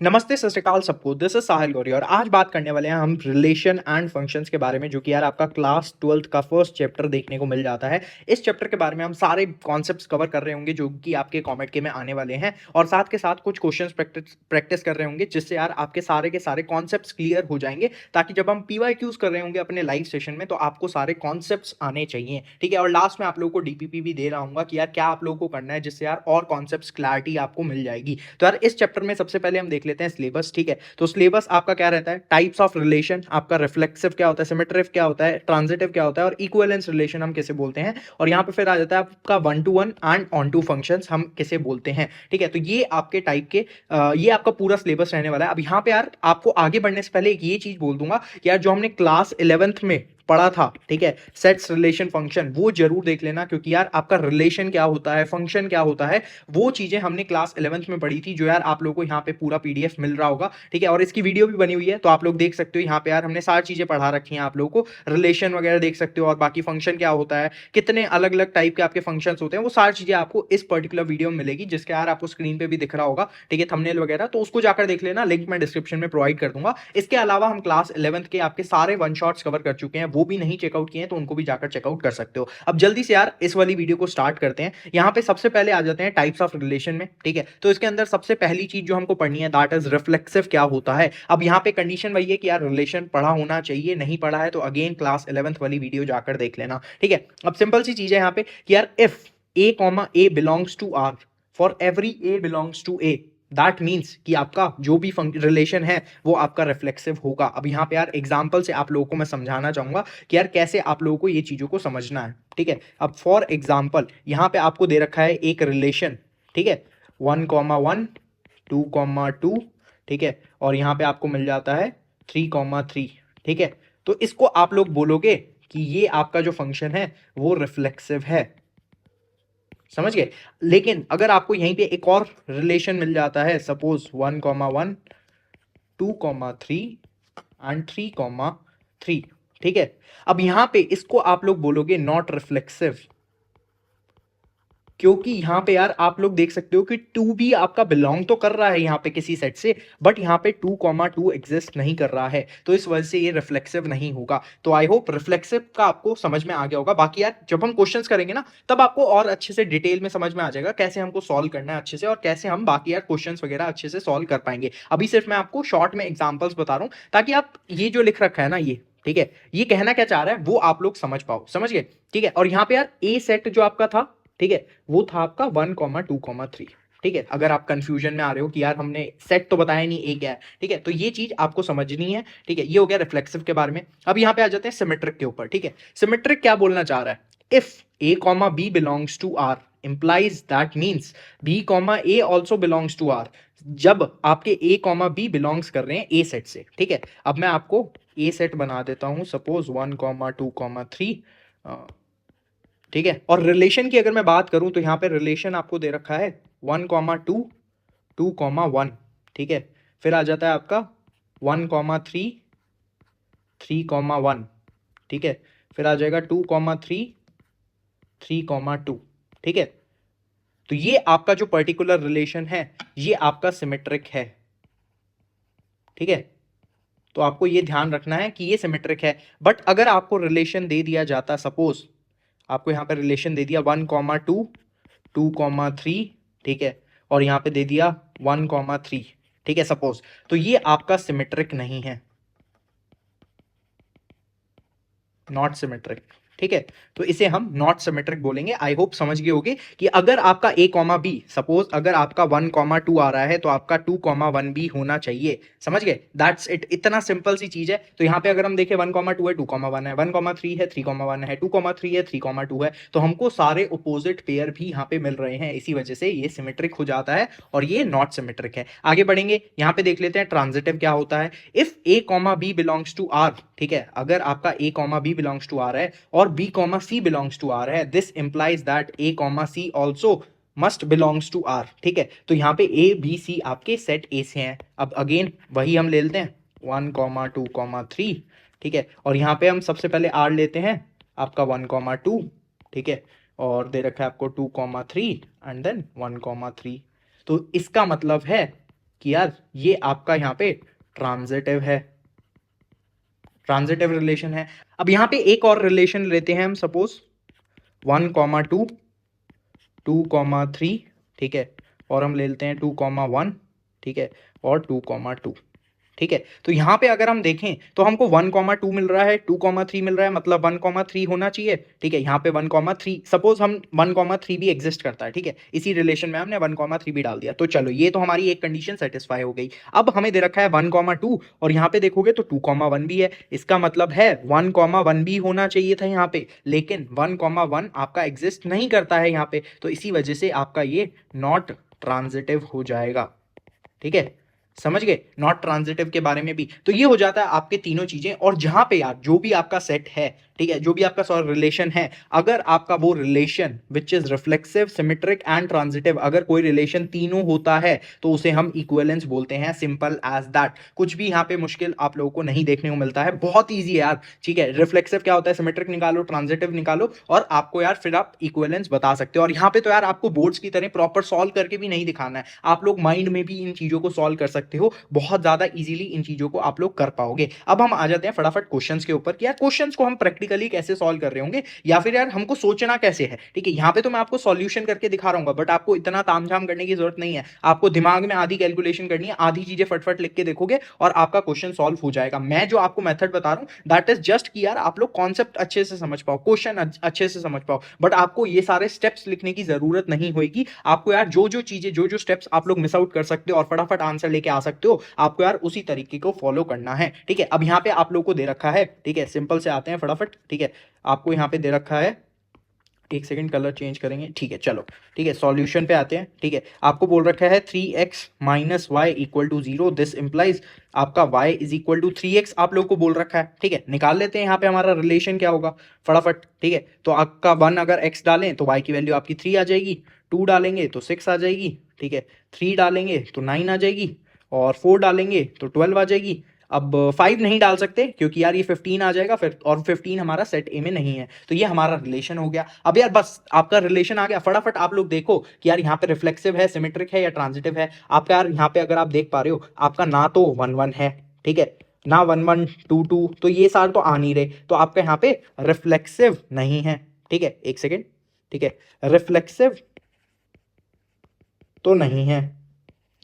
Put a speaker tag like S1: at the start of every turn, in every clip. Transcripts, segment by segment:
S1: नमस्ते, सत श्री अकाल सबको। दिस इज साहिल गौरी और आज बात करने वाले हैं हम रिलेशन एंड फंक्शंस के बारे में, जो कि यार आपका क्लास 12th का फर्स्ट चैप्टर देखने को मिल जाता है। इस चैप्टर के बारे में हम सारे कॉन्सेप्ट्स कवर कर रहे होंगे जो कि आपके कमेंट के में आने वाले हैं, और साथ के साथ कुछ क्वेश्चंस प्रैक्टिस कर रहे होंगे, जिससे यार आपके सारे के सारे कॉन्सेप्ट्स क्लियर हो जाएंगे, ताकि जब हम पीवाईक्यूज कर रहे होंगे अपने लाइव सेशन में तो आपको सारे कॉन्सेप्ट्स आने चाहिए। ठीक है, और लास्ट में आप लोगों को डीपीपी भी दे रहा हूँ कि यार क्या आप लोगों को करना है, जिससे यार और कॉन्सेप्ट्स क्लैरिटी आपको मिल जाएगी। तो यार इस चैप्टर में सबसे पहले हम देख लेते हैं सिलेबस। ठीक है, तो सिलेबस आपका क्या रहता है, टाइप्स ऑफ रिलेशन, आपका रिफ्लेक्सिव क्या होता है, सिमेट्रिव क्या होता है, ट्रांजिटिव क्या होता है, और इक्विवेलेंस रिलेशन हम किसे बोलते हैं, और यहाँ पे फिर आ जाता है आपका one to one and onto functions हम किसे बोलते हैं। ठीक है, तो ये आपके टाइप के ये आपका पूरा सिलेबस रहने वाला है। अब यहाँ पे यार आपको आगे बढ़ने से पहले एक ये चीज बोल दूंगा कि यार जो हमने क्लास 11th में पढ़ा था, ठीक है, सेट्स रिलेशन फंक्शन, वो जरूर देख लेना, क्योंकि यार आपका रिलेशन क्या होता है, फंक्शन क्या होता है, वो चीजें हमने क्लास 11th में पढ़ी थी, जो यार आप लोगों को यहाँ पे पूरा पीडीएफ मिल रहा होगा। ठीक है, और इसकी वीडियो भी बनी हुई है, तो आप लोग देख सकते हो। यहाँ पे यार हमने सारी चीजें पढ़ा रखी हैं आप लोगों को, रिलेशन वगैरह देख सकते हो, और बाकी फंक्शन क्या होता है, कितने अलग अलग टाइप के आपके फंक्शन होते हैं, वो सारी चीजें आपको इस पर्टिकुलर वीडियो में मिलेगी, जिसके यार आपको स्क्रीन पे भी दिख रहा होगा। ठीक है, थंबनेल वगैरह, तो उसको जाकर देख लेना, लिंक मैं डिस्क्रिप्शन में प्रोवाइड कर दूंगा। इसके अलावा हम क्लास 11th के आपके सारे वन शॉट्स कवर कर चुके हैं, वो भी नहीं चेकआउट किए हैं तो उनको भी जाकर चेकआउट कर सकते हो। अब जल्दी से यार इस वाली वीडियो को स्टार्ट करते हैं। यहाँ पे सबसे पहले आ जाते हैं टाइप्स ऑफ रिलेशन में। ठीक है, तो इसके अंदर सबसे पहली चीज जो हमको पढ़नी है, दैट इज रिफ्लेक्सिव क्या होता है। अब यहाँ पे कंडीशन वही है कि यार रिलेशन पढ़ा होना चाहिए, नहीं पढ़ा है तो अगेन क्लास 11th वाली वीडियो जाकर देख लेना। ठीक है, अब सिंपल सी चीज है यहाँ पे कि यार if A comma a belongs to R, for every a belongs to A, that means कि आपका जो भी रिलेशन है वो आपका रिफ्लेक्सिव होगा। अब यहाँ पे यार एग्जाम्पल से आप लोगों को मैं समझाना चाहूंगा कि यार कैसे आप लोगों को ये चीजों को समझना है। ठीक है, अब फॉर एग्जाम्पल यहाँ पे आपको दे रखा है एक रिलेशन। ठीक है, 1,1, 2,2, ठीक है, और यहाँ पे आपको मिल जाता है 3,3। ठीक है, तो इसको आप लोग बोलोगे कि ये आपका जो फंक्शन है वो रिफ्लेक्सिव है। समझ गए। लेकिन अगर आपको यहीं पे एक और रिलेशन मिल जाता है, सपोज 1,1, 2,3 एंड 3,3, ठीक है, अब यहां पे इसको आप लोग बोलोगे नॉट रिफ्लेक्सिव, क्योंकि यहां पे यार आप लोग देख सकते हो कि 2 भी आपका बिलोंग तो कर रहा है यहाँ पे किसी सेट से, बट यहाँ पे 2,2 एग्जिस्ट नहीं कर रहा है, तो इस वजह से ये रिफ्लेक्सिव नहीं होगा। तो आई होप रिफ्लेक्सिव का आपको समझ में आ गया होगा। बाकी यार जब हम क्वेश्चंस करेंगे ना, तब आपको और अच्छे से डिटेल में समझ में आ जाएगा कैसे हमको सॉल्व करना है अच्छे से, और कैसे हम बाकी यार क्वेश्चंस वगैरह अच्छे से सॉल्व कर पाएंगे। अभी सिर्फ मैं आपको शॉर्ट में एग्जाम्पल्स बता रहा हूँ, ताकि आप ये जो लिख रखा है ना, ये ठीक है, ये कहना क्या चाह रहा है वो आप लोग समझ पाओ। समझ गए। ठीक है, और यहाँ पे यार ए सेट जो आपका था, ठीक है, वो था आपका 1,2,3। ठीक है, अगर आप कंफ्यूजन में आ रहे हो कि यार हमने सेट तो बताया नहीं ए क्या है, ठीक है, तो ये चीज आपको समझनी है। ठीक है, ये हो गया रिफ्लेक्सिव के बारे में। अब यहाँ पे आ जाते हैं सिमेट्रिक के ऊपर। ठीक है, सिमेट्रिक क्या बोलना चाह रहा है, if A comma B belongs to R implies that means b comma a also belongs to R, जब आपके ए कॉमा बी बिलोंग्स कर रहे हैं ए सेट से। ठीक है, अब मैं आपको ए सेट बना देता हूं, सपोज 1,2,3। ठीक है, और रिलेशन की अगर मैं बात करूं तो यहां पे रिलेशन आपको दे रखा है 1,2, 2,1। ठीक है, फिर आ जाता है आपका 1,3, 3,1। ठीक है, फिर आ जाएगा 2,3, 3,2। ठीक है, तो ये आपका जो पर्टिकुलर रिलेशन है ये आपका सिमेट्रिक है। ठीक है, तो आपको ये ध्यान रखना है कि ये सिमेट्रिक है। बट अगर आपको रिलेशन दे दिया जाता, सपोज आपको यहां पे रिलेशन दे दिया 1,2, 2,3, ठीक है, और यहां पे दे दिया 1,3, ठीक है, सपोज, तो ये आपका सिमेट्रिक नहीं है, नॉट सिमेट्रिक। ठीक है, तो इसे हम नॉट सिमेट्रिक बोलेंगे। आई होप समझ गए होगे कि अगर आपका ए कॉमा बी, सपोज अगर आपका 1,2 आ रहा है तो आपका 2,1 भी होना चाहिए। समझ गए, दैट्स इट, इतना सिंपल सी चीज है। तो यहाँ पे अगर हम देखें 1,2 है, 2,1 है, 1,3 है, 3,1 है, 2,3 है, 3,2 है, तो हमको सारे अपोजिट पेयर भी यहाँ पे मिल रहे हैं, इसी वजह से ये सिमेट्रिक हो जाता है और ये नॉट सिमेट्रिक है। आगे बढ़ेंगे, यहाँ पे देख लेते हैं ट्रांजिटिव क्या होता है। If A comma B belongs to R, ठीक है, अगर आपका A comma B belongs to R है और B comma C belongs to R है, this implies that A comma C also must belongs to R. ठीक है, तो यहाँ पे ए बी सी आपके सेट ए से हैं। अब अगेन वही हम ले लेते हैं 1,2,3। ठीक है, और यहाँ पे हम सबसे पहले आर लेते हैं आपका 1,2। ठीक है, और दे रखा है आपको 2,3 एंड देन 1,3। तो इसका मतलब है कि यार ये आपका यहाँ पे ट्रांजिटिव है, ट्रांजिटिव रिलेशन है। अब यहाँ पे एक और रिलेशन लेते हैं हम, सपोज 1,2, 2,3, ठीक है, और हम ले लेते हैं 2,1, ठीक है, और 2,2, ठीक है। तो यहाँ पे अगर हम देखें तो हमको 1,2 मिल रहा है, 2,3 मिल रहा है, मतलब 1,3 होना चाहिए, ठीक है। यहाँ पे 1,3, सपोज हम 1,3 भी एग्जिस्ट करता है, ठीक है, इसी रिलेशन में हमने 1,3 भी डाल दिया, तो चलो ये तो हमारी एक कंडीशन सेटिस्फाई हो गई। अब हमें दे रखा है 1,2 और यहाँ पे देखोगे तो 2,1 भी है, इसका मतलब है 1,1 भी होना चाहिए था यहाँ पे, लेकिन 1,1 आपका एग्जिस्ट नहीं करता है यहाँ पे, तो इसी वजह से आपका ये नॉट ट्रांजिटिव हो जाएगा, ठीक है। समझ गए नॉट ट्रांजिटिव के बारे में भी। तो ये हो जाता है आपके तीनों चीजें। और जहां पे यार जो भी आपका सेट है, ठीक है, जो भी आपका रिलेशन है, अगर आपका वो relation which is reflexive, symmetric and transitive, अगर कोई रिलेशन तीनों होता है तो उसे हम इक्विवेलेंस बोलते हैं, सिंपल एज दैट। कुछ भी यहाँ पे मुश्किल आप लोगों को नहीं देखने को मिलता है, बहुत ईजी है यार, ठीक है। रिफ्लेक्सिव क्या होता है, सिमेट्रिक निकालो, ट्रांजिटिव निकालो, और आपको यार फिर आप इक्विवेलेंस बता सकते हो। और यहाँ पे तो यार आपको बोर्ड्स की तरह प्रॉपर सॉल्व करके भी नहीं दिखाना है, आप लोग माइंड में भी इन चीजों को सॉल्व कर सकते हो, बहुत ज्यादा इजीली इन चीजों को आप लोग कर पाओगे। अब हम आ जाते हैं फटाफट क्वेश्चंस के ऊपर कि यार क्वेश्चंस को हम प्रैक्टिकली कैसे सॉल्व कर रहे होंगे, या फिर यार हमको सोचना कैसे है, ठीक है। यहाँ पे तो मैं आपको सॉल्यूशन करके दिखा रहा हूँ, बट आपको इतना तामझाम करने की जरूरत नहीं है, आपको दिमाग में आधी कैलकुलेशन करनी है, आधी चीजें फटफट लिख के देखोगे और आपका क्वेश्चन सॉल्व हो जाएगा। मैं जो आपको मेथड बता रहा हूँ दैट इज जस्ट कि यार आप लोग कॉन्सेप्ट अच्छे से समझ पाओ, क्वेश्चन अच्छे से समझ पाओ, बट आपको ये सारे स्टेप्स लिखने की जरूरत नहीं होगी। आपको यार जो जो चीजें, जो जो स्टेप्स आप लोग मिस आउट कर सकते हो और फटाफट आंसर लेके आ सकते हो, आपको यार उसी तरीके को फॉलो करना है, ठीक है। अब यहाँ पे आप लोग को दे रखा है, ठीक है, सिंपल से आते हैं फटाफट, ठीक है। आपको यहाँ पे दे रखा है, एक सेकंड कलर चेंज करेंगे, ठीक है, चलो, ठीक है, सॉल्यूशन पे आते हैं, ठीक है। आपको बोल रखा है 3x minus y equal to 0, this implies आपका y is equal to 3x आप लोग को बोल रखा है, ठीक है। निकाल लेते हैं यहाँ पे हमारा रिलेशन क्या होगा फटाफट, ठीक है। तो आपका 1 अगर x डालें तो y की वैल्यू आपकी 3 आ जाएगी, 2 डालेंगे तो 6 आ जाएगी, ठीक है, 3 डालेंगे तो 9 आ जाएगी, और 4 डालेंगे तो 12 आ जाएगी। अब 5 नहीं डाल सकते क्योंकि यार ये 15 आ जाएगा फिर, और 15 हमारा सेट ए में नहीं है, तो ये हमारा रिलेशन हो गया। अब यार बस आपका रिलेशन आ गया, फटाफट आप लोग देखो कि यार यहाँ पे रिफ्लेक्सिव है, सिमेट्रिक है या ट्रांजिटिव है। आपका यार यहाँ पे अगर आप देख पा रहे हो, आपका ना तो 1,1 है, ठीक है, ना 1,1, 2,2, तो ये सारे तो आ नहीं रहे, तो आपका यहाँ पे रिफ्लेक्सिव नहीं है, ठीक है। एक सेकेंड, ठीक है, रिफ्लेक्सिव तो नहीं है,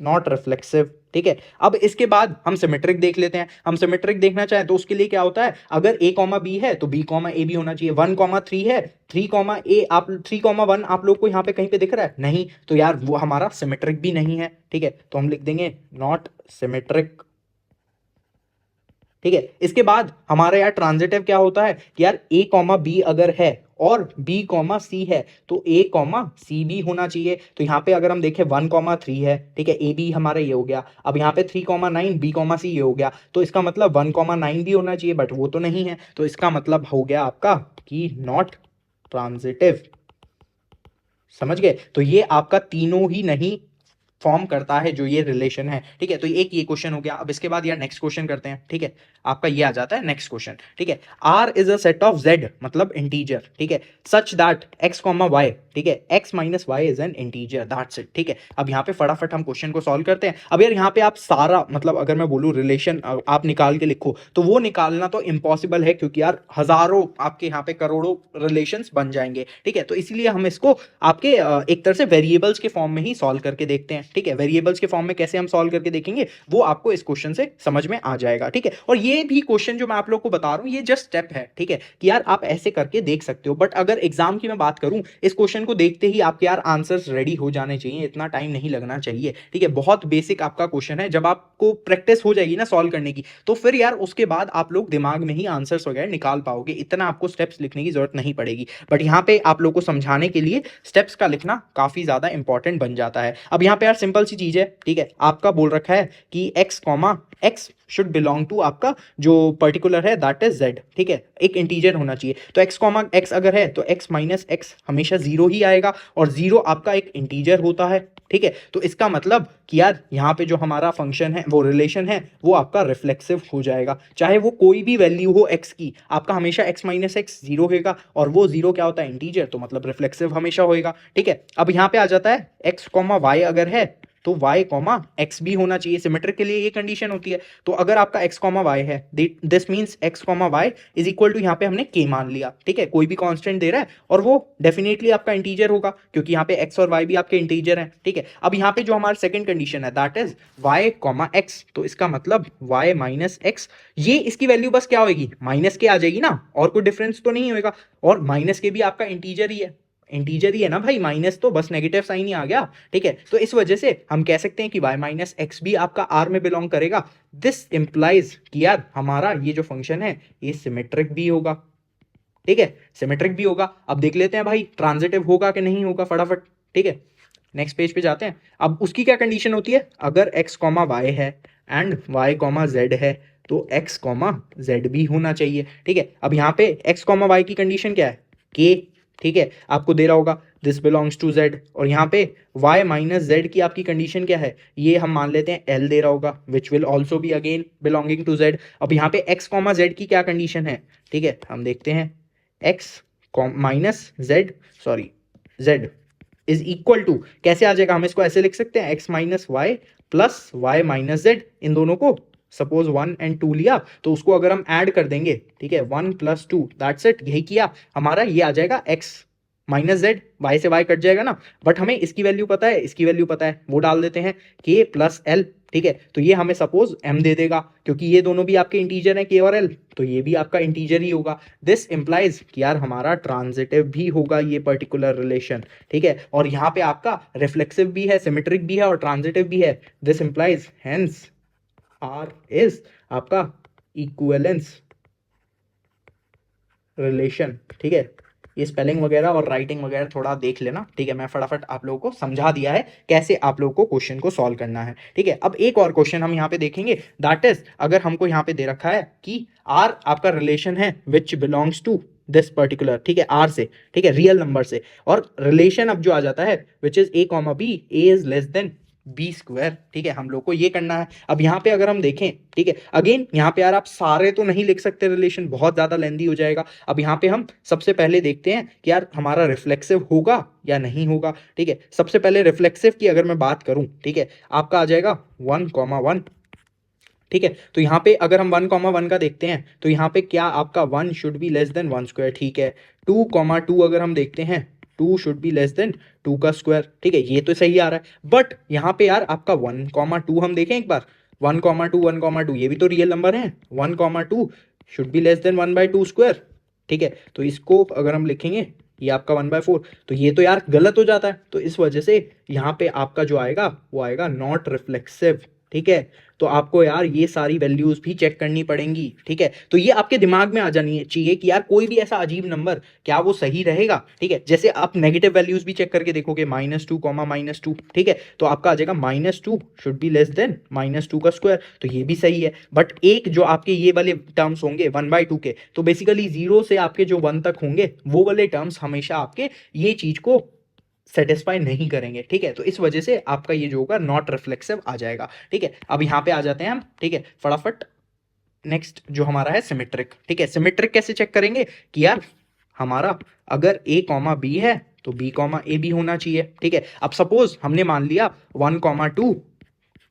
S1: नॉट रिफ्लेक्सिव, ठीक है। अब इसके बाद हम सिमेट्रिक देख लेते हैं। हम सिमेट्रिक देखना चाहें तो उसके लिए क्या होता है, अगर a कॉमा बी है तो b कॉमा ए भी होना चाहिए। 1,3 है, 3,a, आप 3,1 आप लोग को यहाँ पे कहीं पे दिख रहा है नहीं, तो यार वो हमारा सिमेट्रिक भी नहीं है, ठीक है। तो हम लिख देंगे नॉट सिमेट्रिक, ठीक है। इसके बाद हमारा यार ट्रांजिटिव क्या होता है कि यार a कॉमा बी अगर है और b कॉमा सी है तो a कॉमा सी भी होना चाहिए। तो यहाँ पे अगर हम देखें 1,3 है, ठीक है, ए बी हमारा ये हो गया। अब यहाँ पे 3,9 b कॉमा सी ये हो गया, तो इसका मतलब 1,9 भी होना चाहिए, बट वो तो नहीं है, तो इसका मतलब हो गया आपका कि नॉट ट्रांजिटिव। समझ गए, तो ये आपका तीनों ही नहीं फॉर्म करता है जो ये रिलेशन है, ठीक है। तो एक ये क्वेश्चन हो गया। अब इसके बाद यार नेक्स्ट क्वेश्चन करते हैं, ठीक है। आपका ये आ जाता है नेक्स्ट क्वेश्चन, ठीक है। R is a set of Z, मतलब इंटीजर, ठीक है, such that x comma y, ठीक है, x minus y is an integer, that's it, ठीक है। अब यहाँ पे फटाफट हम क्वेश्चन को सॉल्व करते हैं। अब यार यहाँ पे आप सारा, मतलब अगर मैं बोलूँ रिलेशन आप निकाल के लिखो तो वो निकालना तो इम्पॉसिबल है, क्योंकि यार हजारों, आपके यहाँ पे करोड़ों रिलेशन बन जाएंगे, ठीक है। तो इसलिए हम इसको आपके एक तरह से वेरिएबल्स के फॉर्म में ही सॉल्व करके देखते हैं, ठीक है। वेरिएबल्स के फॉर्म में कैसे हम सॉल्व करके देखेंगे वो आपको इस क्वेश्चन से समझ में आ जाएगा, ठीक है। और ये भी क्वेश्चन जो मैं आप लोग को बता रहा हूं ये जस्ट स्टेप है, ठीक है, कि यार आप ऐसे करके देख सकते हो। बट अगर एग्जाम की मैं बात करूं, इस क्वेश्चन को देखते ही आपके यार आंसर्स रेडी हो जाने चाहिए, इतना टाइम नहीं लगना चाहिए, ठीक है। बहुत बेसिक आपका क्वेश्चन है, जब आपको प्रैक्टिस हो जाएगी ना सॉल्व करने की, तो फिर यार उसके बाद आप लोग दिमाग में ही आंसर्स वगैरह निकाल पाओगे, इतना आपको स्टेप्स लिखने की जरूरत नहीं पड़ेगी। बट यहाँ पे आप लोग को समझाने के लिए स्टेप्स का लिखना काफी ज्यादा इंपॉर्टेंट बन जाता है। अब यहाँ पे यार सिंपल सी चीज है, ठीक है, आपका बोल रखा है कि x comma x should belong to आपका जो पर्टिकुलर है दैट इज z, ठीक है, एक इंटीजर होना चाहिए। तो x कॉमा x अगर है तो x माइनस x हमेशा 0 ही आएगा, और 0 आपका एक इंटीजर होता है, ठीक है। तो इसका मतलब कि यार यहाँ पे जो हमारा फंक्शन है, वो रिलेशन है, वो आपका रिफ्लेक्सिव हो जाएगा, चाहे वो कोई भी वैल्यू हो x की, आपका हमेशा x माइनस x 0 होगा, और वो 0 क्या होता है, इंटीजर, तो मतलब रिफ्लेक्सिव हमेशा होएगा, ठीक है। अब यहाँ पे आ जाता है x कॉमा y अगर है तो y कॉमा x भी होना चाहिए। सिमेट्रिक के लिए ये कंडीशन होती है। तो अगर आपका x कॉमा y है, this means x comma y is equal to, यहाँ पे हमने k मान लिया, ठीक है, कोई भी कांस्टेंट दे रहा है और वो डेफिनेटली आपका इंटीजर होगा क्योंकि यहाँ पे x और y भी आपके इंटीजर हैं, ठीक है। अब यहाँ पे जो हमारा सेकंड कंडीशन है that is y comma x, तो इसका मतलब y माइनस x, ये इसकी वैल्यू बस क्या होगी, माइनस के आ जाएगी ना, और कोई डिफरेंस तो नहीं होगा। और माइनस के भी आपका इंटीजर ही है, इंटीजर ही है ना भाई, माइनस तो बस नेगेटिव साइन ही आ गया, ठीक है। तो इस वजह से हम कह सकते हैं कि y माइनस एक्स भी आपका R में बिलोंग करेगा। दिस इंप्लाइज कि यार हमारा ये जो फंक्शन है ये सिमेट्रिक भी होगा, ठीक है, सिमेट्रिक भी होगा। अब देख लेते हैं भाई ट्रांजिटिव होगा कि नहीं होगा फटाफट, ठीक है। नेक्स्ट पेज पे जाते हैं। अब उसकी क्या कंडीशन होती है, अगर x कॉमा वाई है एंड y कॉमा जेड है तो x कॉमा जेड भी होना चाहिए, ठीक है। अब यहाँ पे x कॉमा वाई की कंडीशन क्या है, k, ठीक है, आपको दे रहा होगा दिस बिलोंग्स टू z, और यहाँ पे y माइनस जेड की आपकी कंडीशन क्या है, ये हम मान लेते हैं l दे रहा होगा which will also be again belonging to z। अब यहाँ पे x कॉमा जेड की क्या कंडीशन है, ठीक है, हम देखते हैं x minus z, sorry z is equal to, कैसे आ जाएगा, हम इसको ऐसे लिख सकते हैं x minus Y plus Y minus Z, इन दोनों को सपोज 1 एंड 2 लिया तो उसको अगर हम ऐड कर देंगे, ठीक है, 1 प्लस 2 दैट्स इट, यही किया, हमारा ये आ जाएगा x माइनस जेड, वाई से वाई कट जाएगा ना, बट हमें इसकी वैल्यू पता है, इसकी वैल्यू पता है, वो डाल देते हैं k प्लस एल, ठीक है। तो ये हमें सपोज m दे देगा क्योंकि ये दोनों भी आपके इंटीजर हैं k और l, तो ये भी आपका इंटीजर ही होगा। दिस इंप्लाइज कि यार हमारा ट्रांजिटिव भी होगा ये पर्टिकुलर रिलेशन, ठीक है, और यहाँ पे आपका रिफ्लेक्सिव भी है, सिमेट्रिक भी है और ट्रांजिटिव भी है। This implies hence R is आपका इक्विवेलेंस रिलेशन, ठीक है। ये स्पेलिंग वगैरह और राइटिंग वगैरह थोड़ा देख लेना, ठीक है, मैं फटाफट आप लोगों को समझा दिया है कैसे आप लोगों को क्वेश्चन को सॉल्व करना है, ठीक है। अब एक और क्वेश्चन हम यहाँ पे देखेंगे दैट इज, अगर हमको यहाँ पे दे रखा है कि R आपका रिलेशन है which belongs to this particular, ठीक है, R से, ठीक है, रियल नंबर से, और रिलेशन अब जो आ जाता है which is a comma b, a is less than b square, ठीक है, हम लोग को ये करना है। अब यहाँ पे अगर हम देखें, ठीक है, अगेन यहाँ पे यार आप सारे तो नहीं लिख सकते, रिलेशन बहुत ज्यादा लेंदी हो जाएगा। अब यहाँ पे हम सबसे पहले देखते हैं कि यार हमारा रिफ्लेक्सिव होगा या नहीं होगा, ठीक है। सबसे पहले रिफ्लेक्सिव की अगर मैं बात करूं, ठीक है, आपका आ जाएगा 1,1, ठीक है। तो यहाँ पे अगर हम 1,1 का देखते हैं तो यहाँ पे क्या आपका 1 should be less than 1 square, ठीक है। 2,2 अगर हम देखते हैं 2 शुड बी लेस देन 2 का स्क्वायर, ठीक है, ये तो सही आ रहा है। बट यहाँ पे यार आपका 1,2 हम देखें एक बार, 1,2 1,2 ये भी तो रियल नंबर है, 1,2 should be less than 1/2 square, ठीक है। तो इसको अगर हम लिखेंगे ये आपका 1/4, तो ये तो यार गलत हो जाता है। तो इस वजह से यहाँ पे आपका जो आएगा वो आएगा नॉट रिफ्लेक्सिव, ठीक है। तो आपको यार ये सारी वैल्यूज भी चेक करनी पड़ेंगी, ठीक है। तो ये आपके दिमाग में आ जानी चाहिए कि यार कोई भी ऐसा अजीब नंबर क्या वो सही रहेगा, ठीक है। जैसे आप नेगेटिव वैल्यूज भी चेक करके देखोगे, -2 -2, ठीक है, तो आपका आ जाएगा -2 शुड बी लेस देन -2 का स्क्वायर, तो ये भी सही है। बट एक जो आपके ये वाले टर्म्स होंगे 1/2 के, तो बेसिकली 0 से आपके जो 1 तक होंगे वो वाले टर्म्स हमेशा आपके ये चीज को सेटिस्फाई नहीं करेंगे, ठीक है। तो इस वजह से आपका ये जो होगा नॉट रिफ्लेक्सिव आ जाएगा, ठीक है। अब यहाँ पे आ जाते हैं हम, ठीक है, फटाफट नेक्स्ट जो हमारा है सिमेट्रिक, ठीक है। सिमेट्रिक कैसे चेक करेंगे कि यार हमारा अगर a कॉमा बी है तो b कॉमा ए भी होना चाहिए, ठीक है। अब सपोज हमने मान लिया 1,2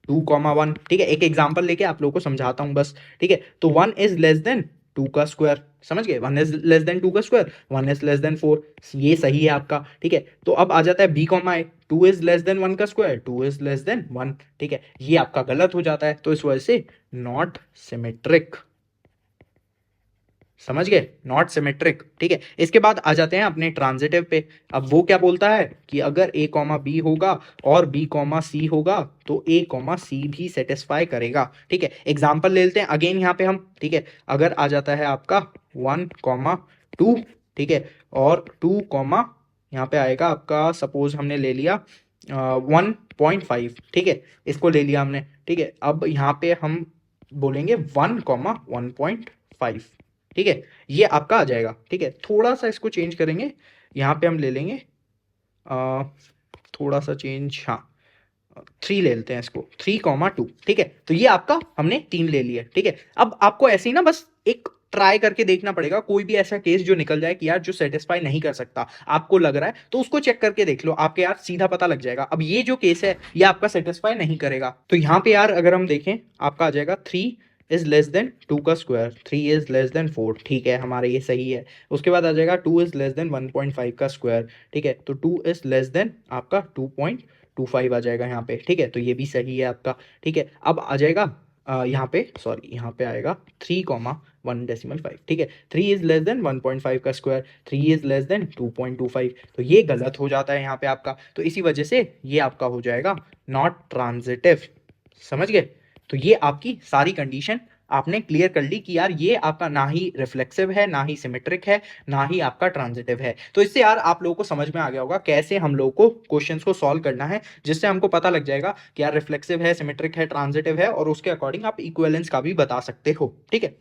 S1: 2,1, ठीक है, एक एग्जांपल लेके आप लोगों को समझाता हूं बस, ठीक है। तो 1 इज लेस देन 2 का स्क्वायर, समझ गए, 1 इज लेस देन 2 का स्क्वायर, 1 इज लेस देन 4, ये सही है आपका, ठीक है। तो अब आ जाता है b comma A, 2 is less then 1 का स्क्वायर, 2 इज लेस देन 1, ठीक है, ये आपका गलत हो जाता है। तो इस वजह से नॉट सिमेट्रिक, समझ गए, नॉट सिमेट्रिक, ठीक है। इसके बाद आ जाते हैं अपने ट्रांजिटिव पे। अब वो क्या बोलता है कि अगर a कॉमा बी होगा और b कॉमा सी होगा तो a कॉमा सी भी सेटिस्फाई करेगा, ठीक है। एग्जांपल ले लेते हैं अगेन यहाँ पे हम, ठीक है। अगर आ जाता है आपका 1,2, ठीक है, और 2, यहाँ पे आएगा आपका, सपोज हमने ले लिया 1.5, ठीक है, इसको ले लिया हमने, ठीक है। अब यहाँ पे हम बोलेंगे 1,1.5, ठीक है, ये आपका आ जाएगा, ठीक है। थोड़ा सा इसको चेंज करेंगे, यहाँ पे हम ले लेंगे थोड़ा सा चेंज, हाँ 3 ले लेते हैं इसको, 3,2, ठीक है। तो ये आपका हमने 3 ले लिया, ठीक है। अब आपको ऐसे ही ना बस एक ट्राई करके देखना पड़ेगा, कोई भी ऐसा केस जो निकल जाए कि यार जो सेटिस्फाई नहीं कर सकता, आपको लग रहा है, तो उसको चेक करके देख लो, आपके यार सीधा पता लग जाएगा। अब ये जो केस है ये आपका सेटिस्फाई नहीं करेगा, तो यहाँ पे यार अगर हम देखें आपका आ जाएगा 3 इज लेस देन 2 का स्क्वायर, 3 इज लेस देन 4, ठीक है, हमारा ये सही है। उसके बाद आ जाएगा 2 इज लेस देन 1.5 का स्क्वायर, ठीक है, तो 2 इज लेस देन आपका 2.25 आ जाएगा यहाँ पे, ठीक है, तो ये भी सही है आपका, ठीक है। अब आ जाएगा यहाँ पे सॉरी यहाँ पे आएगा 3,1.5, ठीक है, 3 इज लेस देन 1.5 का स्क्वायर, 3 इज लेस देन 2.25, तो ये गलत हो जाता है यहाँ पे आपका, तो इसी वजह से ये आपका हो जाएगा नॉट ट्रांजिटिव, समझ गए। तो ये आपकी सारी कंडीशन आपने क्लियर कर ली कि यार ये आपका ना ही रिफ्लेक्सिव है, ना ही सिमेट्रिक है, ना ही आपका ट्रांजिटिव है। तो इससे यार आप लोगों को समझ में आ गया होगा कैसे हम लोगों को क्वेश्चंस को सॉल्व करना है, जिससे हमको पता लग जाएगा कि यार रिफ्लेक्सिव है, सिमेट्रिक है, ट्रांजिटिव है, और उसके अकॉर्डिंग आप इक्विवेलेंस का भी बता सकते हो, ठीक है।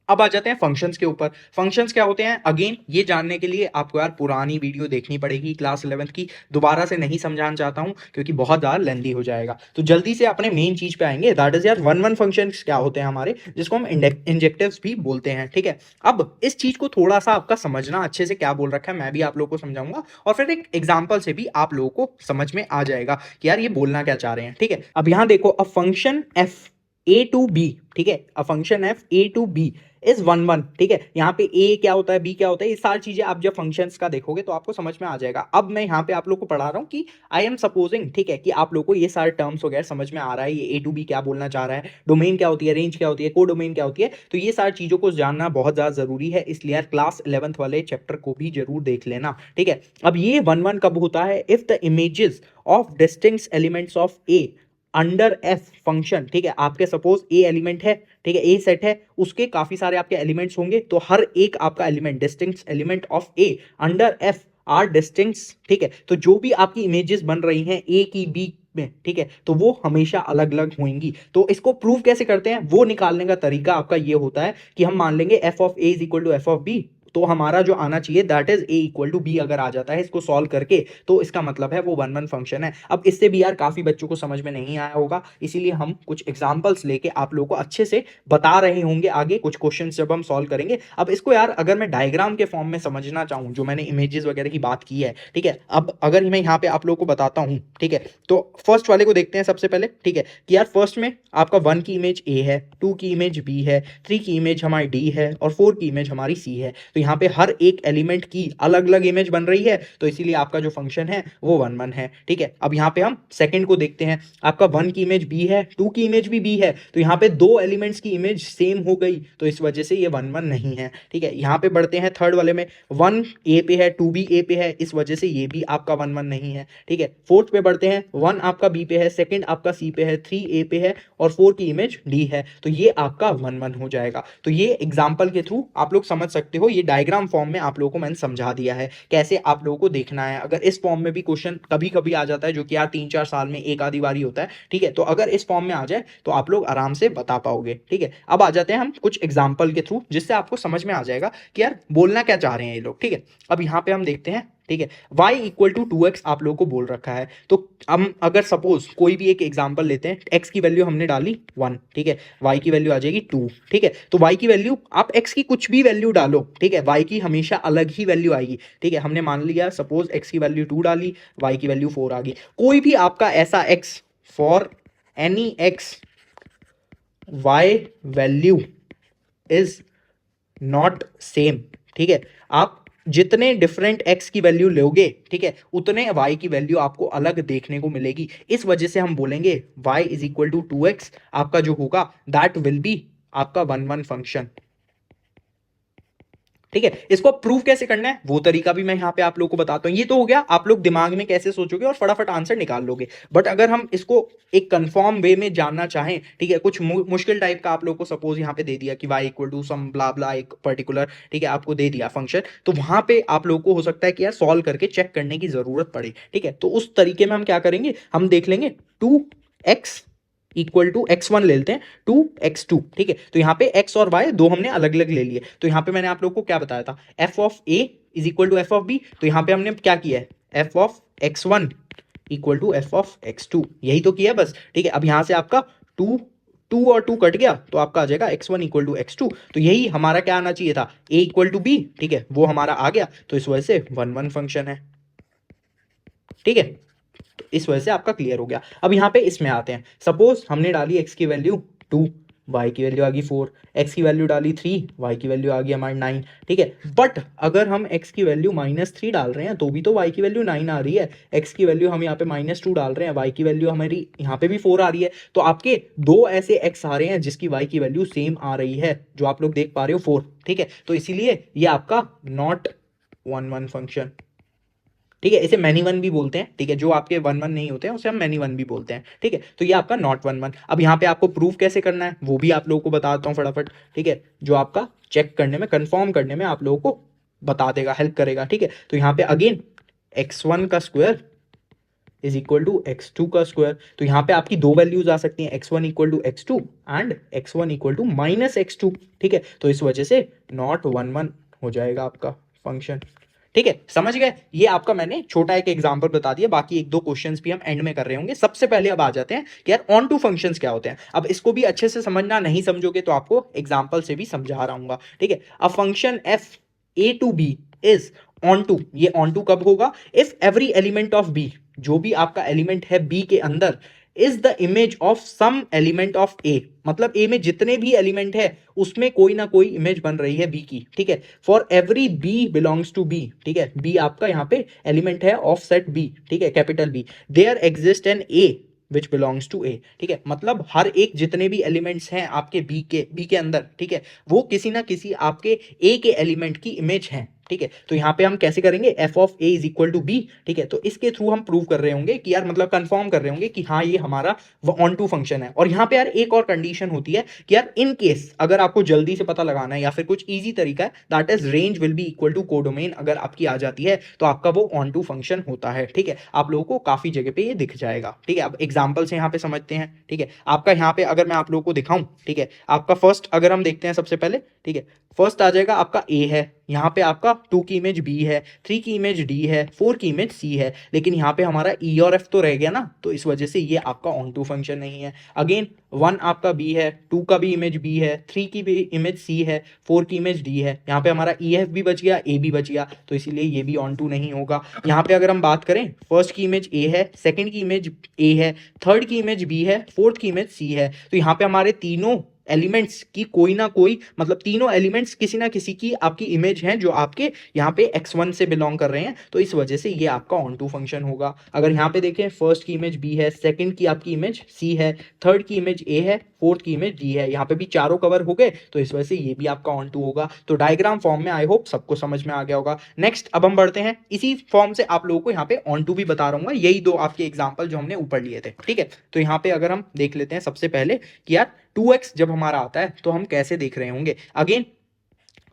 S1: अब आ जाते हैं फंक्शंस के ऊपर। फंक्शंस क्या होते हैं, अगेन ये जानने के लिए आपको यार पुरानी वीडियो देखनी पड़ेगी क्लास 11th की, दोबारा से नहीं समझाना चाहता हूं क्योंकि बहुत ज़्यादा लेंदी हो जाएगा। तो जल्दी से अपने मेन चीज पे आएंगे, दैट इज यार वन वन फंक्शंस क्या होते हैं हमारे, जिसको हम इंजेक्टिव्स भी बोलते हैं, ठीक है। अब इस चीज को थोड़ा सा आपका समझना अच्छे से क्या बोल रखा है मैं भी आप लोगों को समझाऊंगा, और फिर एक एग्जाम्पल से भी आप लोगों को समझ में आ जाएगा कि यार ये बोलना क्या चाह रहे हैं, ठीक है। अब यहाँ देखो, a function f A to B, ठीक है, a function f A to B is 1 1, ठीक है। यहाँ पे ए क्या होता है, बी क्या होता है, ये सारी चीजें आप जब फंक्शंस का देखोगे तो आपको समझ में आ जाएगा। अब मैं यहाँ पे आप लोग को पढ़ा रहा हूँ कि आई एम सपोजिंग, ठीक है, कि आप लोग को ये सारे टर्म्स वगैरह समझ में आ रहा है, ये ए टू बी क्या बोलना चाह रहा है, डोमेन क्या होती है, रेंज क्या होती है, को डोमेन क्या होती है, तो ये सारी चीजों को जानना बहुत ज्यादा जरूरी है, इसलिए यार क्लास 11th वाले चैप्टर को भी जरूर देख लेना, ठीक है। अब ये 1 1 कब होता है, if the images of distinct elements of A under F function, ठीक है, आपके सपोज ए एलिमेंट है, ठीक है, ए सेट है, उसके काफी सारे आपके एलिमेंट्स होंगे, तो हर एक आपका element distinct element of A under F R distinct, ठीक है, तो जो भी आपकी इमेजेस बन रही हैं ए की बी में, ठीक है, तो वो हमेशा अलग अलग होंगी। तो इसको प्रूव कैसे करते हैं, वो निकालने का तरीका आपका ये होता है कि हम मान लेंगे f of a is equal to f of b, तो हमारा जो आना चाहिए that is a equal to b, अगर आ जाता है इसको सॉल्व करके तो इसका मतलब है वो 1 1 फंक्शन है। अब इससे भी यार काफी बच्चों को समझ में नहीं आया होगा, इसीलिए हम कुछ एग्जांपल्स लेके आप लोगों को अच्छे से बता रहे होंगे आगे कुछ क्वेश्चन जब हम सॉल्व करेंगे। अब इसको यार अगर मैं डायग्राम के फॉर्म में समझना चाहूँ, जो मैंने इमेजेस वगैरह की बात की है, ठीक है, अब अगर मैं यहाँ पे आप लोगों को बताता हूँ, ठीक है, तो फर्स्ट वाले को देखते हैं सबसे पहले, ठीक है, कि यार फर्स्ट में आपका 1 की इमेज ए है, 2 की इमेज बी है, 3 की इमेज हमारी डी है, और 4 की इमेज हमारी सी है। तो यहाँ पे हर एक एलिमेंट की अलग अलग इमेज बन रही है, तो इसीलिए आपका जो फंक्शन है वो 1 1 है, ठीक है। अब यहाँ पे हम सेकंड को देखते हैं, आपका 1 की इमेज बी है, 2 की इमेज भी बी है, तो यहाँ पे दो एलिमेंट्स की इमेज सेम हो गई, तो इस वजह से ये 1 1 नहीं है, ठीक है। यहाँ पे बढ़ते हैं थर्ड वाले में, 1 ए पे है, 2 भी ए पे है, इस वजह से ये भी आपका 1 1 नहीं है, ठीक है। फोर्थ पे बढ़ते हैं, 1 आपका बी पे है, सेकंड आपका सी पे है, 3 ए पे है, और 4 की इमेज डी है, तो ये आपका 1 1 हो जाएगा। तो ये एग्जाम्पल के थ्रू आप लोग समझ सकते हो, ये डायग्राम फॉर्म में आप लोगों को मैंने समझा दिया है कैसे आप लोगों को देखना है। अगर इस फॉर्म में भी क्वेश्चन कभी कभी आ जाता है, जो कि यार 3 4 साल में एक आधी बारी होता है, ठीक है, तो अगर इस फॉर्म में आ जाए तो आप लोग आराम से बता पाओगे, ठीक है। अब आ जाते हैं हम कुछ एग्जाम्पल के थ्रू, जिससे आपको समझ में आ जाएगा कि यार बोलना क्या चाह रहे हैं ये लोग, ठीक है। अब यहाँ पे हम देखते हैं, ठीक है, y इक्वल टू 2x आप लोगों को बोल रखा है, तो हम अगर सपोज कोई भी एक एग्जांपल लेते हैं, x की वैल्यू हमने डाली 1, ठीक है, y की वैल्यू आ जाएगी 2, ठीक है, तो y की वैल्यू आप x की कुछ भी वैल्यू डालो, ठीक है, y की हमेशा अलग ही वैल्यू आएगी, ठीक है। हमने मान लिया सपोज x की वैल्यू 2 डाली, y की वैल्यू 4 आ गई, कोई भी आपका ऐसा x for any x y value is not same, ठीक है, आप जितने डिफरेंट x की वैल्यू लोगे, ठीक है, उतने y की वैल्यू आपको अलग देखने को मिलेगी। इस वजह से हम बोलेंगे y is equal to 2x आपका जो होगा दैट विल बी आपका 1 1 फंक्शन, ठीक है। इसको प्रूव कैसे करना है वो तरीका भी मैं यहाँ पे आप लोग को बताता हूँ। ये तो हो गया आप लोग दिमाग में कैसे सोचोगे और फटाफट आंसर निकाल लोगे, बट अगर हम इसको एक कंफर्म वे में जानना चाहें, ठीक है, कुछ मुश्किल टाइप का आप लोग को सपोज यहाँ पे दे दिया कि y इक्वल टू सम ब्ला ब्ला एक पर्टिकुलर, ठीक है, आपको दे दिया फंक्शन, तो वहां पे आप लोग को हो सकता है कि यार सॉल्व करके चेक करने की जरूरत पड़े, ठीक है। तो उस तरीके में हम क्या करेंगे, हम देख लेंगे 2x इक्वल टू x1 ले लेते हैं, 2x2, ठीक है, तो यहाँ पे x और y दो हमने अलग अलग ले लिए, तो यहाँ पे मैंने आप लोग को क्या बताया था, f of a is equal to f of b, तो यहाँ पे हमने क्या किया है f of x1 equal to f of x2, यही तो किया बस, ठीक है। अब यहाँ से आपका 2 2 और 2 कट गया तो आपका आ जाएगा x1 इक्वल टू x2। तो यही हमारा क्या आना चाहिए था, a इक्वल टू b, ठीक है, वो हमारा आ गया। तो इस वजह से 1 1 फंक्शन है, ठीक है। तो इस वजह से आपका क्लियर हो गया। अब यहाँ पे इसमें आते हैं, सपोज हमने डाली x की वैल्यू 2, y की वैल्यू आ गई 4, x की वैल्यू डाली 3, y की वैल्यू आ गई हमारी 9, ठीक है। बट अगर हम x की वैल्यू -3 डाल रहे हैं तो भी तो y की वैल्यू 9 आ रही है, x की वैल्यू हम यहाँ पे -2 डाल रहे हैं, y की वैल्यू हमारी यहाँ पे भी 4 आ रही है। तो आपके दो ऐसे x आ रहे हैं जिसकी y की वैल्यू सेम आ रही है, जो आप लोग देख पा रहे हो 4, ठीक है। तो इसीलिए ये आपका नॉट 1 1 फंक्शन, ठीक है। इसे मैनी वन भी बोलते हैं, ठीक है, जो आपके 1 1 नहीं होते हैं उसे हम मैनी वन भी बोलते हैं, ठीक है। तो ये आपका नॉट 1 1। अब यहाँ पे आपको प्रूफ कैसे करना है वो भी आप लोगों को बताता हूँ फटाफट, ठीक है, जो आपका चेक करने में, कंफर्म करने में आप लोगों को बता देगा, हेल्प करेगा, ठीक है। तो यहाँ पे अगेन x1 का square is equal to x2 का स्क्वायर। तो यहाँ पे आपकी दो वैल्यूज आ सकती हैं, x1 equal to x2 and x1 equal to -x2, ठीक है। तो इस वजह से नॉट 1 1 हो जाएगा आपका फंक्शन, ठीक है। समझ गए, ये आपका मैंने छोटा एक एग्जांपल बता दिया, बाकी एक दो क्वेश्चंस भी हम एंड में कर रहे होंगे। सबसे पहले अब आ जाते हैं कि यार ऑन टू फंक्शंस क्या होते हैं। अब इसको भी अच्छे से समझना, नहीं समझोगे तो आपको एग्जांपल से भी समझा रहा हूँ, ठीक है। A function f a to b is onto, ये ऑन टू कब होगा, if every element of b, जो भी आपका एलिमेंट है b के अंदर, is the image of some element of a, मतलब a में जितने भी एलिमेंट है उसमें कोई ना कोई इमेज बन रही है b की, ठीक है। For every b belongs to b, ठीक है, b आपका यहाँ पे एलिमेंट है ऑफ सेट b, ठीक है, capital B, there exist an a which belongs to A, ठीक है। मतलब हर एक जितने भी एलिमेंट्स हैं आपके बी के अंदर, ठीक है, वो किसी ना किसी आपके ए के एलिमेंट की इमेज हैं, ठीक है। तो यहाँ पे हम कैसे करेंगे, f of a is equal to B, ठीक है। तो इसके थ्रू हम प्रूव कर रहे होंगे कि यार, मतलब कंफर्म कर रहे होंगे कि हाँ ये हमारा ऑन टू फंक्शन है। और यहाँ पे यार एक और कंडीशन होती है कि यार इन केस अगर आपको जल्दी से पता लगाना है या फिर कुछ इजी तरीका है, that is range will be equal to codomain, अगर आपकी आ जाती है तो आपका वो ऑन टू फंक्शन होता है, ठीक है। आप लोगों को काफी जगह पे ये दिख जाएगा, ठीक है। अब एग्जाम्पल से यहाँ पे समझते हैं, ठीक है। आपका यहाँ पे अगर मैं आप लोगों को दिखाऊं, ठीक है, आपका फर्स्ट अगर हम देखते हैं सबसे पहले, ठीक है, फर्स्ट आ जाएगा आपका a है, यहाँ पे आपका 2 की इमेज b है, 3 की इमेज d है, 4 की इमेज c है, लेकिन यहाँ पे हमारा e और f तो रह गया ना, तो इस वजह से ये आपका ऑन टू फंक्शन नहीं है। अगेन 1 आपका b है, 2 का भी इमेज b है, 3 की भी इमेज c है, 4 की इमेज d है, यहाँ पे हमारा e f भी बच गया, a भी बच गया, तो इसीलिए ये भी ऑन टू नहीं होगा। यहाँ पे अगर हम बात करें, फर्स्ट की इमेज a है, सेकेंड की इमेज a है, थर्ड की इमेज b है, फोर्थ की इमेज c है, तो यहाँ पे हमारे तीनों एलिमेंट्स की कोई ना कोई, मतलब तीनों एलिमेंट्स किसी ना किसी की आपकी इमेज हैं जो आपके यहाँ पे x1 से बिलोंग कर रहे हैं, तो इस वजह से ये आपका ऑन टू फंक्शन होगा। अगर यहाँ पे देखें, फर्स्ट की इमेज b है, सेकंड की आपकी इमेज c है, थर्ड की इमेज a है, फोर्थ की इमेज d है, यहाँ पे भी चारों कवर हो गए, तो इस वजह से ये भी आपका ऑन टू होगा। तो डायग्राम फॉर्म में आई होप सबको समझ में आ गया होगा। नेक्स्ट अब हम बढ़ते हैं, इसी फॉर्म से आप लोगों को यहाँ पे ऑन टू भी बता रहा हूँ, यही दो आपके एग्जाम्पल जो हमने ऊपर लिए थे, ठीक है। तो यहाँ पे अगर हम देख लेते हैं सबसे पहले कि यार 2x जब हमारा आता है तो हम कैसे देख रहे होंगे। अगेन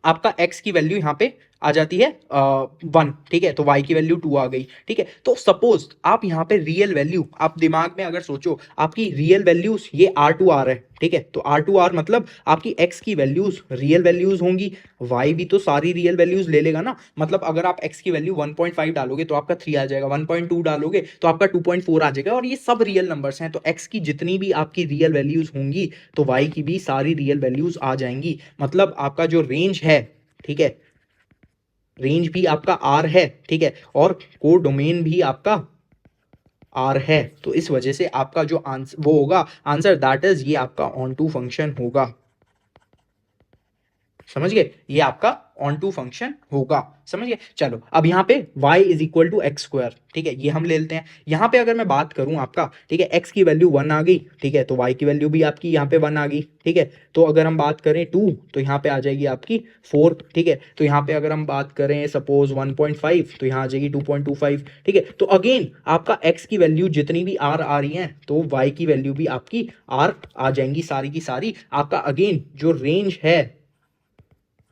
S1: आपका x की वैल्यू यहाँ पे आ जाती है 1, ठीक है, तो y की वैल्यू 2 आ गई, ठीक है। तो सपोज आप यहाँ पे रियल वैल्यू, आप दिमाग में अगर सोचो, आपकी रियल वैल्यूज ये R2 R है, ठीक है, तो R2 R मतलब आपकी x की वैल्यूज रियल वैल्यूज होंगी, y भी तो सारी रियल वैल्यूज ले लेगा ना, मतलब अगर आप x की वैल्यू 1.5 डालोगे तो आपका 3 आ जाएगा, 1.2 डालोगे तो आपका 2.4 आ जाएगा, और ये सब रियल नंबर्स हैं। तो x की जितनी भी आपकी रियल वैल्यूज होंगी तो y की भी सारी रियल वैल्यूज आ जाएंगी, मतलब आपका जो रेंज है, ठीक है, रेंज भी आपका R है, ठीक है, और कोड डोमेन भी आपका R है। तो इस वजह से आपका जो आंसर वो होगा, आंसर दैट इज ये आपका ऑन टू फंक्शन होगा। समझ गए, ये आपका ऑन टू फंक्शन होगा, समझ गए। चलो अब यहाँ पे y is equal to x square, ठीक है, ये हम ले लेते हैं। यहाँ पे अगर मैं बात करूँ आपका, ठीक है, x की वैल्यू 1 आ गई, ठीक है, तो y की वैल्यू भी आपकी यहाँ पे 1 आ गई, ठीक है। तो अगर हम बात करें 2 तो यहाँ पे आ जाएगी आपकी 4, ठीक है। तो यहाँ पे अगर हम बात करें सपोज 1.5 तो यहाँ आ जाएगी 2.25, ठीक है। तो अगेन आपका x की वैल्यू जितनी भी r आ रही है तो y की वैल्यू भी आपकी r आ जाएंगी सारी की सारी। आपका अगेन जो रेंज है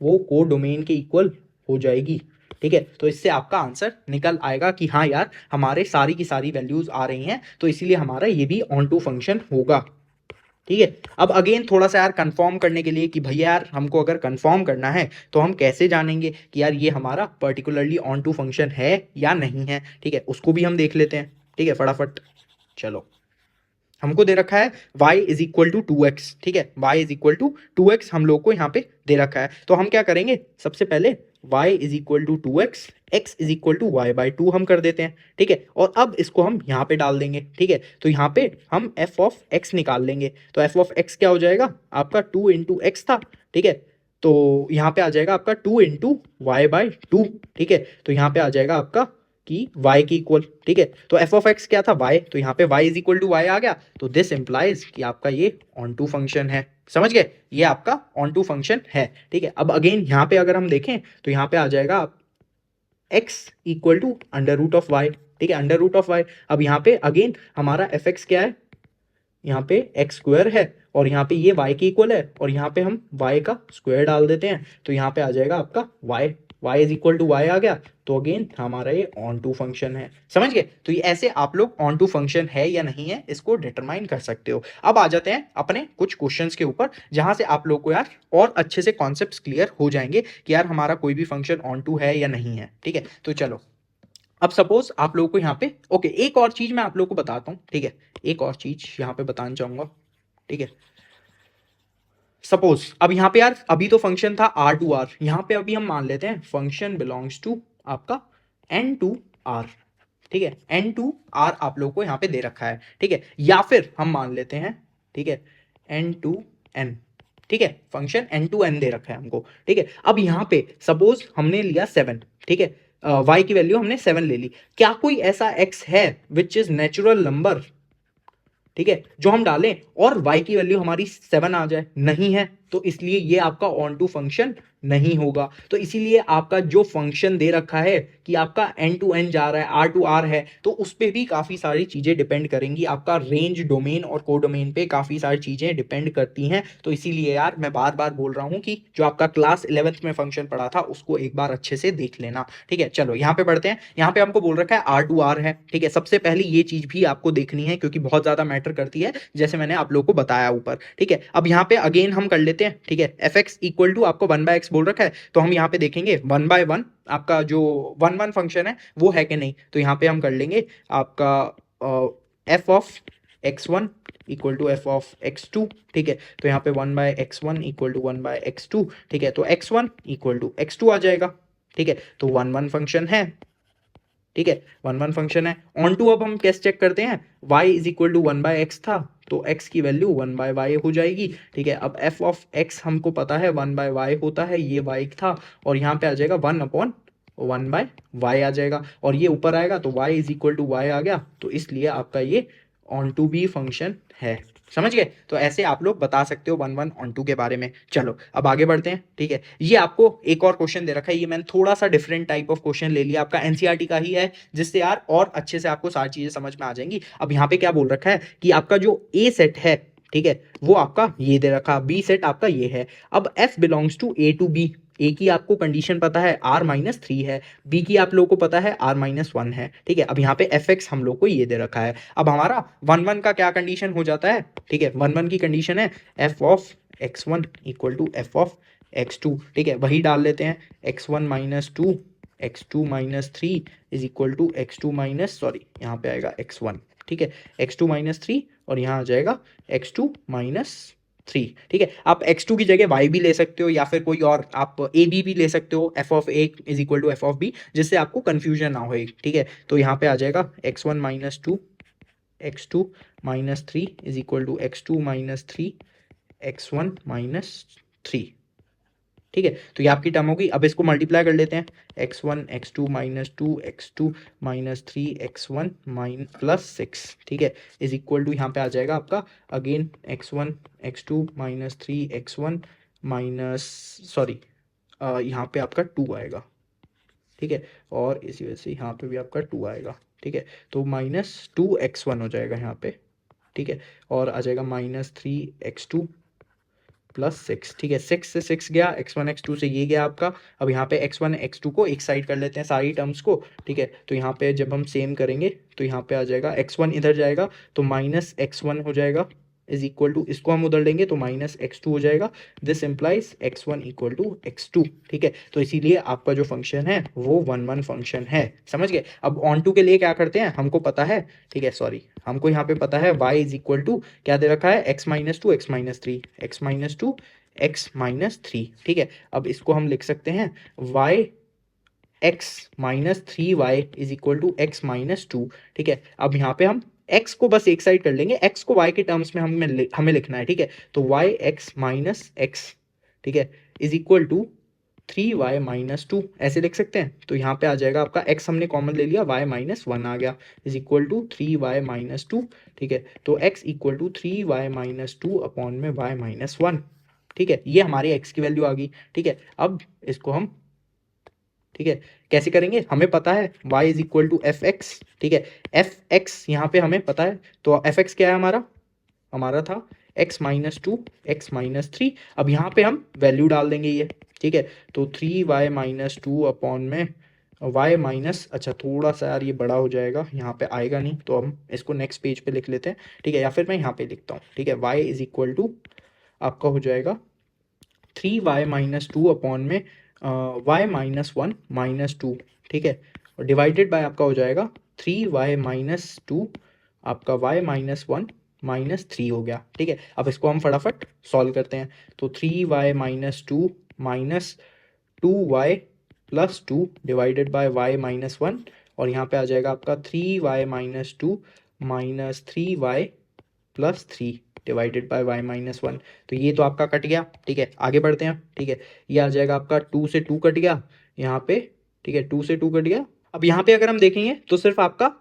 S1: वो कोड डोमेन के इक्वल हो जाएगी, ठीक है। तो इससे आपका आंसर निकल आएगा कि हाँ यार हमारे सारी की सारी वैल्यूज आ रही हैं, तो इसीलिए हमारा ये भी ऑन टू फंक्शन होगा, ठीक है। अब अगेन थोड़ा सा यार कंफर्म करने के लिए कि भैया यार हमको अगर कंफर्म करना है तो हम कैसे जानेंगे कि यार ये हमारा पर्टिकुलरली ऑन टू फंक्शन है या नहीं है, ठीक है, उसको भी हम देख लेते हैं, ठीक है, फटाफट। चलो हमको दे रखा है y is equal to 2x, ठीक है, y is equal to 2x हम लोग को यहाँ पे दे रखा है। तो हम क्या करेंगे, सबसे पहले y is equal to 2x, x is equal to y by 2 हम कर देते हैं, ठीक है। और अब इसको हम यहाँ पे डाल देंगे, ठीक है। तो यहाँ पे हम f ऑफ x निकाल लेंगे। तो f ऑफ x क्या हो जाएगा आपका 2 इंटू एक्स था, ठीक है। तो यहाँ पे आ जाएगा आपका 2 इंटू वाई बाई 2, ठीक है। तो यहाँ पे आ जाएगा आपका कि y की इक्वल, ठीक है। तो f ऑफ x क्या था y, तो यहाँ पे y is equal to y आ गया। तो दिस इंप्लाइज कि आपका ये ऑन टू फंक्शन है, समझ गए, ये आपका ऑन टू फंक्शन है, ठीक है। अब अगेन यहाँ पे अगर हम देखें तो यहाँ पे आ जाएगा आप x equal to under root of y, ठीक है, अंडर रूट ऑफ y। अब यहाँ पे अगेन हमारा fx क्या है, यहाँ पे एक्स स्क्वायर है और यहाँ पे ये y की इक्वल है और यहाँ पे हम y का स्क्वायर डाल देते हैं। तो यहाँ पे आ जाएगा आपका y is equal to y आ गया। तो अगेन हमारा ये ऑन टू फंक्शन है, समझ गए। तो ये ऐसे आप लोग ऑन टू फंक्शन है या नहीं है इसको डिटरमाइन कर सकते हो। अब आ जाते हैं अपने कुछ क्वेश्चंस के ऊपर जहां से आप लोग को यार और अच्छे से कॉन्सेप्ट्स क्लियर हो जाएंगे कि यार हमारा कोई भी फंक्शन ऑन टू है या नहीं है, ठीक है। तो चलो अब सपोज आप लोगों को यहाँ पे ओके एक और चीज मैं आप लोगों को बताता हूँ, ठीक है, एक और चीज यहाँ पे बताना चाहूंगा, ठीक है। सपोज अब यहाँ पे यार अभी तो फंक्शन था r टू r, यहाँ पे अभी हम मान लेते हैं फंक्शन बिलोंग्स टू आपका n टू r, ठीक है, n टू r आप लोगों को यहाँ पे दे रखा है, ठीक है। या फिर हम मान लेते हैं, ठीक है, n टू n, ठीक है, फंक्शन n टू n दे रखा है हमको, ठीक है। अब यहाँ पे सपोज हमने लिया 7, ठीक है, y की वैल्यू हमने 7 ले ली। क्या कोई ऐसा x है विच इज नेचुरल नंबर, ठीक है, जो हम डालें और y की वैल्यू हमारी 7 आ जाए? नहीं है, तो इसलिए ये आपका ऑन टू फंक्शन नहीं होगा। तो इसीलिए आपका जो फंक्शन दे रखा है कि आपका n टू n जा रहा है, r टू r है, तो उस पर भी काफ़ी सारी चीज़ें डिपेंड करेंगी। आपका रेंज डोमेन और कोडोमेन पे काफ़ी सारी चीज़ें डिपेंड करती हैं। तो इसीलिए यार मैं बार बार बोल रहा हूँ कि जो आपका क्लास 11th में फंक्शन पढ़ा था उसको एक बार अच्छे से देख लेना, ठीक है। चलो यहाँ पे बढ़ते हैं। यहाँ पे हमको बोल रखा है r टू r है, ठीक है। सबसे पहले ये चीज़ भी आपको देखनी है क्योंकि बहुत ज़्यादा मैटर करती है, जैसे मैंने आप लोग को बताया ऊपर, ठीक है। अब यहाँ पे अगेन हम कर लेते हैं, ठीक है, एफ एक्स इक्वल टू आपको 1/x बोल रखा है, तो हम यहाँ पे देखेंगे 1/1 आपका जो 1/1 फंक्शन है वो है कि नहीं। तो यहाँ पे हम कर लेंगे आपका f of x1 equal to f of x2, ठीक है। तो यहाँ पे 1/x1 इक्वल टू 1/x2, ठीक है। तो x1 इक्वल टू x2 आ जाएगा, ठीक है। तो 1/1 फंक्शन है, ठीक है, 1/1 फंक्शन है। ऑन टू अब हम कैसे चेक करते हैं, y is equal to 1/x था तो x की वैल्यू 1/y हो जाएगी, ठीक है। अब f ऑफ x हमको पता है 1/y होता है, ये y था और यहाँ पे आ जाएगा 1/1/y आ जाएगा और ये ऊपर आएगा तो y is equal to y आ गया। तो इसलिए आपका ये ऑन टू बी फंक्शन है, समझ गए। तो ऐसे आप लोग बता सकते हो 1/1 ऑन टू के बारे में। चलो अब आगे बढ़ते हैं, ठीक है। ये आपको एक और क्वेश्चन दे रखा है, ये मैंने थोड़ा सा डिफरेंट टाइप ऑफ क्वेश्चन ले लिया, आपका एनसीईआरटी का ही है, जिससे यार और अच्छे से आपको सारी चीजें समझ में आ जाएंगी। अब यहाँ पे क्या बोल रखा है कि आपका जो ए सेट है, ठीक है, वो आपका ये दे रखा, बी सेट आपका ये है। अब F belongs to A to B, A की आपको कंडीशन पता है r-3 है, बी की आप लोगों को पता है r-1 है, ठीक है। अब यहाँ पे एफ एक्स हम लोग को ये दे रखा है। अब हमारा 1/1 का क्या कंडीशन हो जाता है, ठीक है, 1/1 की कंडीशन है f of x1 equal to f of x2, ठीक है, वही डाल लेते हैं x1 - 2 x2 - 3 is equal to x2 minus sorry यहाँ पे आएगा x1, ठीक है, x2 - 3 और यहाँ आ जाएगा x2 - 3, ठीक है। आप x2 की जगह y भी ले सकते हो या फिर कोई और आप a b भी ले सकते हो, f of a is equal to f of b, जिससे आपको कंफ्यूजन ना हो, ठीक है। तो यहाँ पे आ जाएगा x1 - 2 x2 - 3 is equal to x2 - 3 x1 - 3, ठीक है। तो ये आपकी टर्म होगी। अब इसको मल्टीप्लाई कर लेते हैं, x1 x2 - 2 x2 - 3 x1 plus 6, ठीक है, इज इक्वल टू यहाँ पे आ जाएगा आपका again x1 x2 - 3 x1 minus sorry यहाँ पे आपका 2 आएगा, ठीक है, और इसी वजह से यहाँ पे भी आपका 2 आएगा, ठीक है। तो -2x1 हो जाएगा यहाँ पे, ठीक है, और आ जाएगा -3x2 प्लस 6, ठीक है। 6 से 6 गया, x1 x2 से ये गया आपका। अब यहाँ पे x1 x2 को एक साइड कर लेते हैं सारी टर्म्स को, ठीक है। तो यहाँ पे जब हम सेम करेंगे तो यहाँ पे आ जाएगा x1 इधर जाएगा तो -x1 हो जाएगा, इज इक्वल टू, इसको हम उधर लेंगे तो माइनस x2 हो जाएगा। This implies x1 equal to x2, ठीक है। तो इसीलिए आपका जो फंक्शन है वो 1 1 फंक्शन है, समझ गए। अब ऑन टू के लिए क्या करते हैं, हमको पता है, ठीक है, सॉरी, हमको यहाँ पे पता है y इज इक्वल टू क्या दे रखा है, x minus two x minus three, x minus to x minus three, ठीक है। अब इसको हम लिख सकते हैं y x minus three y is equal to x minus two, ठीक है। अब यहाँ पे हम x को बस एक साइड कर लेंगे, x को y के टर्म्स में हमें लिखना है, ठीक है। तो y x माइनस एक्स, ठीक है, is equal to three Y minus two, ऐसे लिख सकते हैं। तो यहाँ पे आ जाएगा आपका x हमने कॉमन ले लिया, y माइनस वन आ गया, is equal to three Y minus two, ठीक है। तो x equal to three Y minus two upon में y माइनस वन, ठीक है। ये हमारे x की वैल्यू आ गई, ठीक है। अब इसको हम, ठीक है, कैसे करेंगे, हमें पता है y is equal to f x, ठीक है। एफ एक्स यहाँ पे हमें पता है, तो एफ एक्स क्या है हमारा, हमारा था x minus two x minus three. अब यहाँ पे हम वैल्यू डाल देंगे ये, ठीक है। तो three Y minus two upon में y माइनस, अच्छा थोड़ा सा यार ये बड़ा हो जाएगा, यहाँ पे आएगा नहीं, तो हम इसको नेक्स्ट पेज पे लिख लेते हैं, ठीक है, या फिर मैं यहाँ पे लिखता हूँ, ठीक है। y इज इक्वल टू आपका हो जाएगा three Y minus two upon में Y minus one minus two, ठीक है, और डिवाइडेड बाय आपका हो जाएगा थ्री वाई माइनस टू आपका Y minus one minus three हो गया, ठीक है। अब इसको हम फटाफट सॉल्व करते हैं। तो three Y minus two minus two y plus two divided by y minus one, और यहाँ पे आ जाएगा आपका three Y minus two minus three y plus three divided by y minus one. तो ये तो आपका कट गया, ठीक है। आगे बढ़ते हैं, ठीक है। ये आ जाएगा आपका टू से टू कट गया यहाँ पे, ठीक है, टू से टू कट गया। अब यहाँ पे अगर हम देखेंगे तो सिर्फ आपका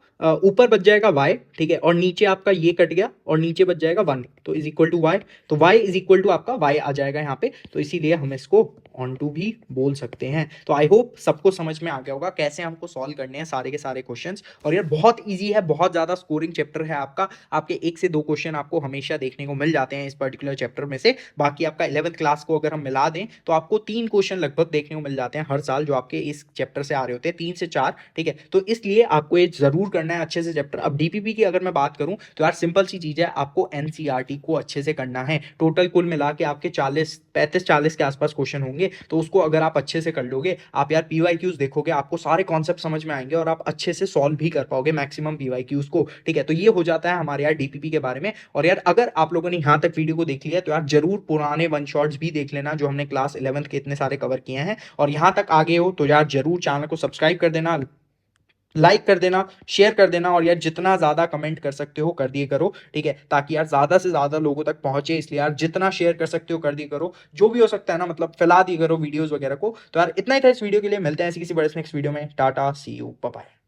S1: ऊपर बच जाएगा y, ठीक है, और नीचे आपका ये कट गया और नीचे बच जाएगा वन, तो इज इक्वल टू y। तो y इज इक्वल टू आपका y आ जाएगा यहाँ पे, तो इसीलिए हम इसको ऑन टू भी बोल सकते हैं। तो आई होप सबको समझ में आ गया होगा कैसे हमको सॉल्व करने हैं सारे के सारे क्वेश्चंस। और यार बहुत ईजी है, बहुत ज़्यादा स्कोरिंग चैप्टर है आपका, आपके एक से दो क्वेश्चन आपको हमेशा देखने को मिल जाते हैं इस पर्टिकुलर चैप्टर में से। बाकी आपका 11th क्लास को अगर हम मिला दें तो आपको 3 क्वेश्चन लगभग देखने को मिल जाते हैं हर साल जो आपके इस चैप्टर से आ रहे होते हैं, 3 से 4, ठीक है। तो इसलिए आपको ये जरूर करना है अच्छे से चैप्टर। अब डीपीपी की अगर मैं बात करूं तो यार सिंपल सी चीज है, आपको एनसीईआरटी को अच्छे से करना है। टोटल कुल मिला के आपके 35-40 के आसपास क्वेश्चन होंगे, तो उसको अगर आप अच्छे से कर लोगे, आप यार पीवाईक्यूज देखोगे, आपको सारे कॉन्सेप्ट समझ में आएंगे और आप अच्छे से सॉल्व भी कर पाओगे मैक्सिमम पीवाईक्यूज को, ठीक है। तो ये हो जाता है हमारे यार डीपीपी के बारे में। और यार अगर आप लोगों ने यहाँ तक वीडियो को देख लिया तो यार जरूर पुराने वन शॉट्स भी देख लेना जो हमने क्लास 11th के इतने सारे कवर किए हैं। और यहाँ तक आगे हो तो यार जरूर चैनल को सब्सक्राइब कर देना, लाइक कर देना, शेयर कर देना, और यार जितना ज्यादा कमेंट कर सकते हो कर दिए करो, ठीक है, ताकि यार ज्यादा से ज्यादा लोगों तक पहुंचे। इसलिए यार जितना शेयर कर सकते हो कर दिए करो, जो भी हो सकता है ना, मतलब फैला दिए करो वीडियोस वगैरह को। तो यार इतना ही था इस वीडियो के लिए, मिलते हैं ऐसी किसी बड़े नेक्स्ट वीडियो में। टाटा, सी यू, बाय बाय।